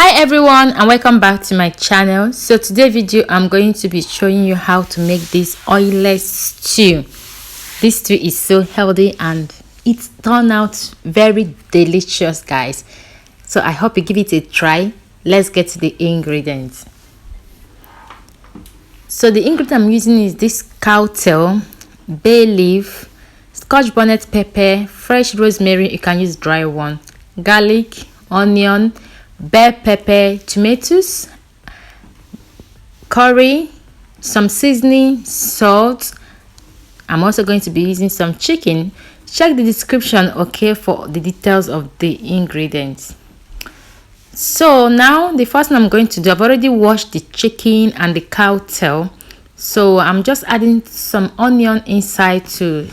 Hi everyone and welcome back to my channel. So today video I'm going to be showing you how to make this oil-less stew. This stew is so healthy and it turned out very delicious, guys. So I hope you give it a try. Let's get to the ingredients. So the ingredient I'm using is this cow tail, bay leaf, scotch bonnet pepper, fresh rosemary, you can use dry one, garlic, onion, bell pepper, tomatoes, curry, some seasoning, salt. I'm also going to be using some chicken. Check the description, okay, for the details of the ingredients. So now the first thing I'm going to do, I've already washed the chicken and the cow tail, so I'm just adding some onion inside to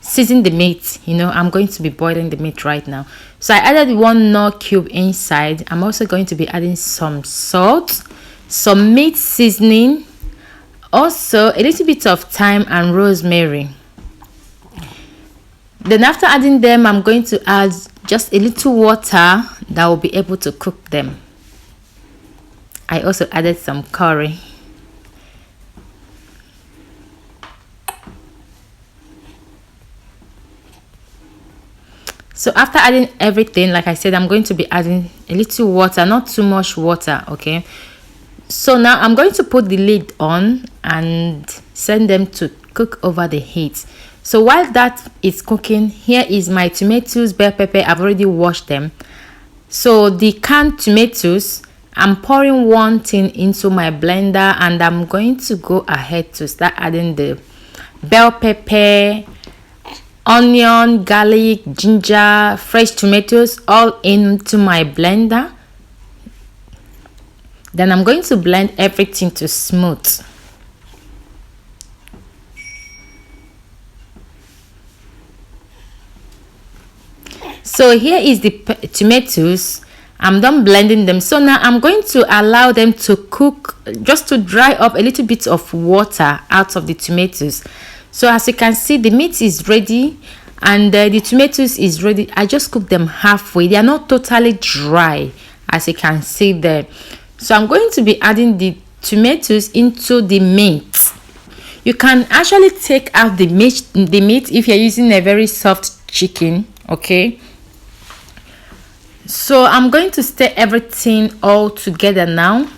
season the meat. I'm going to be boiling the meat right now. So I added 1 Knorr cube inside. I'm also going to be adding some salt, some meat seasoning, also a little bit of thyme and rosemary. Then after adding them, I'm going to add just a little water that will be able to cook them. I also added some curry. So after adding everything, like I said, I'm going to be adding a little water, not too much water, okay? So now I'm going to put the lid on and send them to cook over the heat. So while that is cooking, here is my tomatoes, bell pepper. I've already washed them. So the canned tomatoes, I'm pouring one tin into my blender and I'm going to go ahead to start adding the bell pepper, onion, garlic, ginger, fresh tomatoes all into my blender. Then I'm going to blend everything to smooth. So here is the tomatoes. I'm done blending them. So now I'm going to allow them to cook, just to dry up a little bit of water out of the tomatoes. So as you can see, the meat is ready and the tomatoes is ready. I just cooked them halfway. They are not totally dry, as you can see there. So I'm going to be adding the tomatoes into the meat. You can actually take out the meat if you're using a very soft chicken, okay? So I'm going to stir everything all together now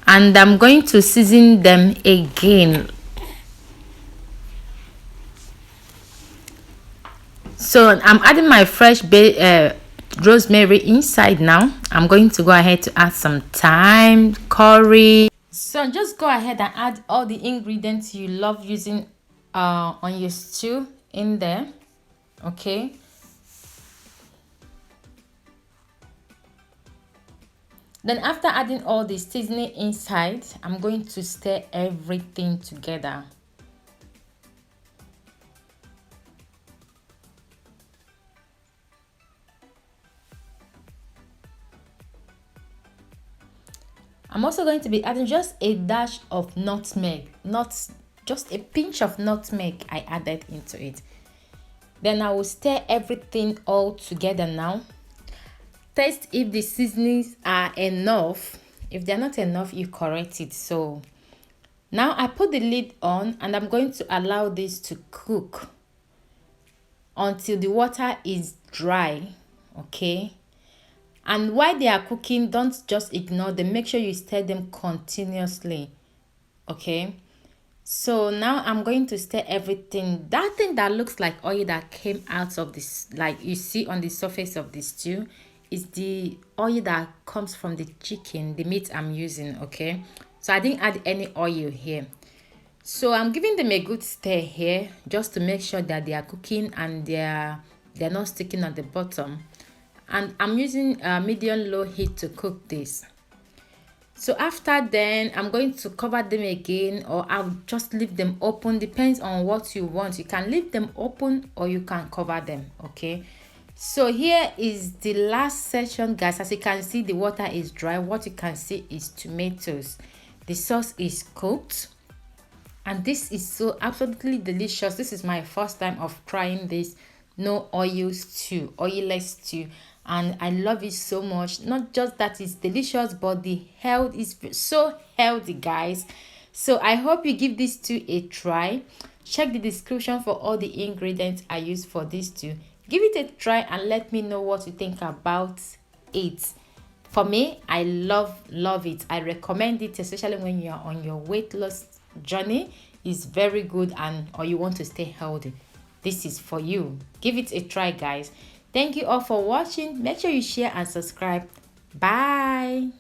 and I'm going to season them again. So I'm adding my fresh rosemary inside now. I'm going to go ahead to add some thyme, curry. So just go ahead and add all the ingredients you love using on your stew in there, okay? Then after adding all the seasoning inside, I'm going to stir everything together. I'm also going to be adding just a dash of nutmeg, just a pinch of nutmeg I added into it. Then I will stir everything all together now. Taste if the seasonings are enough. If they're not enough, you correct it. So now I put the lid on and I'm going to allow this to cook until the water is dry, okay? And while they are cooking, don't just ignore them. Make sure you stir them continuously, okay? So now I'm going to stir everything. That thing that looks like oil that came out of this, like you see on the surface of the stew, is the oil that comes from the chicken, the meat I'm using, okay? So I didn't add any oil here. So I'm giving them a good stir here just to make sure that they are cooking and they're not sticking at the bottom. And I'm using medium-low heat to cook this. So after then, I'm going to cover them again, or I'll just leave them open. Depends on what you want. You can leave them open or you can cover them, okay? So here is the last section, guys. As you can see, the water is dry. What you can see is tomatoes. The sauce is cooked. And this is so absolutely delicious. This is my first time of trying this no oil stew, oil-less stew. and I love it so much. Not just that it's delicious, but the health is so healthy, guys. So I hope you give this stew a try. Check the description for all the ingredients I used for this stew. Give it a try and let me know what you think about it. For me, I love it. I recommend it, especially when you're on your weight loss journey. It's very good, and or you want to stay healthy. This is for you. Give it a try, guys. Thank you all for watching. Make sure you share and subscribe. Bye.